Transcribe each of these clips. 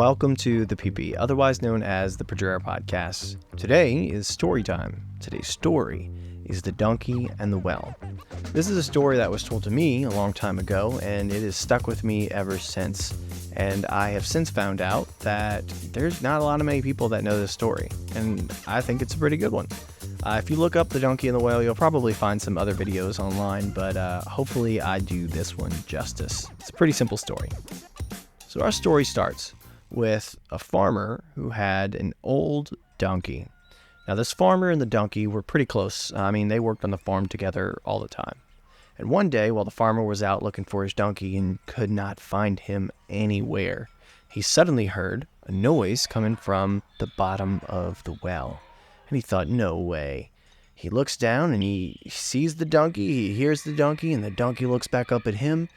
Welcome to the PP, otherwise known as the Pajera Podcast. Today is Storytime. Today's story is The Donkey and the Well. This is a story that was told to me a long time ago, and it has stuck with me ever since. And I have since found out that there's not a lot of many people that know this story, and I think it's a pretty good one. If you look up The Donkey and the Whale, you'll probably find some other videos online, but hopefully I do this one justice. It's a pretty simple story. So our story starts with a farmer who had an old donkey. Now this farmer and the donkey were pretty close. They worked on the farm together all the time. And one day, while the farmer was out looking for his donkey and could not find him anywhere, he suddenly heard a noise coming from the bottom of the well. And he thought, no way. He looks down and he sees the donkey, he hears the donkey, and the donkey looks back up at him.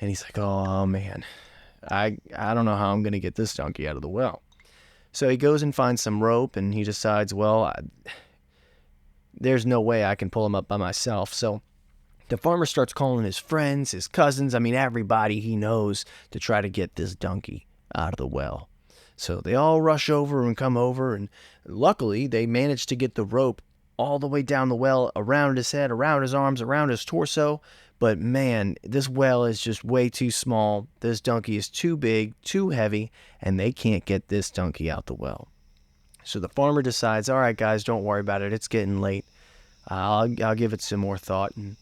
And he's like, oh man, I don't know how I'm going to get this donkey out of the well. So he goes and finds some rope, and he decides, there's no way I can pull him up by myself. So the farmer starts calling his friends, his cousins, everybody he knows to try to get this donkey out of the well. So they all rush over and come over, and luckily they manage to get the rope all the way down the well, around his head, around his arms, around his torso. But man, this well is just way too small. This donkey is too big, too heavy, and they can't get this donkey out the well. So the farmer decides, all right, guys, don't worry about it. It's getting late. I'll give it some more thought. And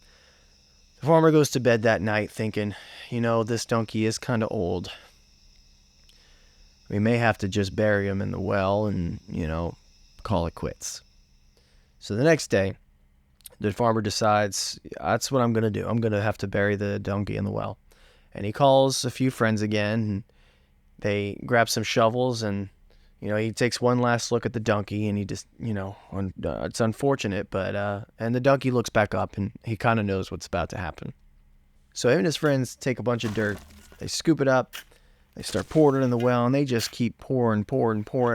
the farmer goes to bed that night thinking, this donkey is kind of old. We may have to just bury him in the well and, call it quits. So the next day, the farmer decides, that's what I'm going to do. I'm going to have to bury the donkey in the well. And he calls a few friends again, and they grab some shovels, and, he takes one last look at the donkey, and he just, it's unfortunate, but, and the donkey looks back up, and he kind of knows what's about to happen. So him and his friends take a bunch of dirt, they scoop it up, they start pouring it in the well, and they just keep pouring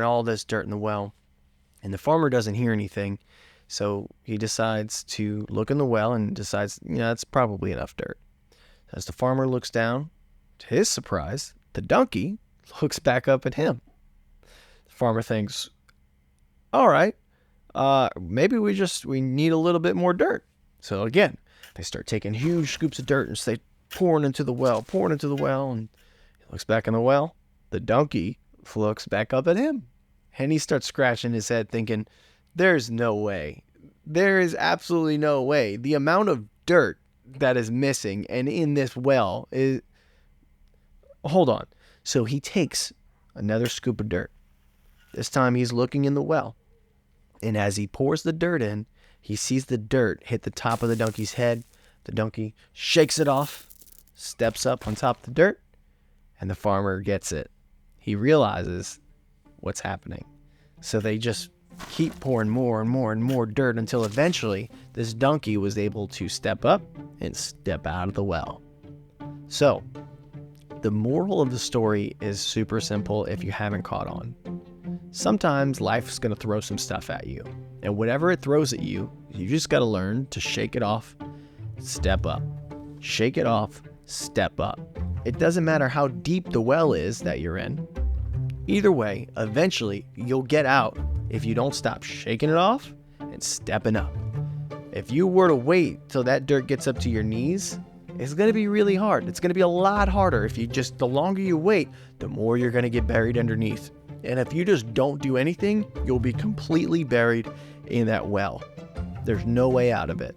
all this dirt in the well. And the farmer doesn't hear anything. So he decides to look in the well and decides, that's probably enough dirt. As the farmer looks down, to his surprise, the donkey looks back up at him. The farmer thinks, all right, maybe we need a little bit more dirt. So again, they start taking huge scoops of dirt and stay pouring into the well, and he looks back in the well. The donkey looks back up at him. And he starts scratching his head thinking, there's no way. There is absolutely no way. The amount of dirt that is missing and in this well is... Hold on. So he takes another scoop of dirt. This time he's looking in the well. And as he pours the dirt in, he sees the dirt hit the top of the donkey's head. The donkey shakes it off, steps up on top of the dirt, and the farmer gets it. He realizes what's happening. So they just keep pouring more and more dirt until eventually this donkey was able to step up and step out of the well. So the moral of the story is super simple if you haven't caught on. Sometimes life's going to throw some stuff at you, and whatever it throws at you, you just got to learn to shake it off, step up. Shake it off, step up. It doesn't matter how deep the well is that you're in. Either way, eventually you'll get out if you don't stop shaking it off and stepping up. If you were to wait till that dirt gets up to your knees, it's going to be really hard. It's going to be a lot harder the longer you wait, the more you're going to get buried underneath. And if you just don't do anything, you'll be completely buried in that well. There's no way out of it.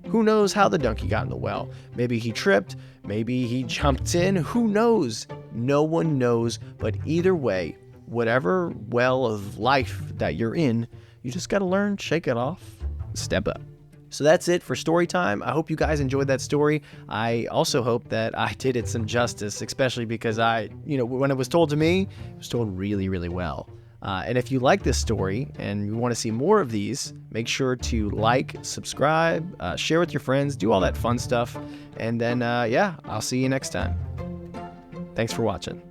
Who knows how the donkey got in the well? Maybe he tripped, maybe he jumped in, who knows? No one knows, but either way, whatever well of life that you're in, you just got to learn, shake it off, step up. So that's it for story time. I hope you guys enjoyed that story. I also hope that I did it some justice, especially because when it was told to me, it was told really, really well. And if you like this story and you want to see more of these, make sure to like, subscribe, share with your friends, do all that fun stuff. And then, I'll see you next time. Thanks for watching.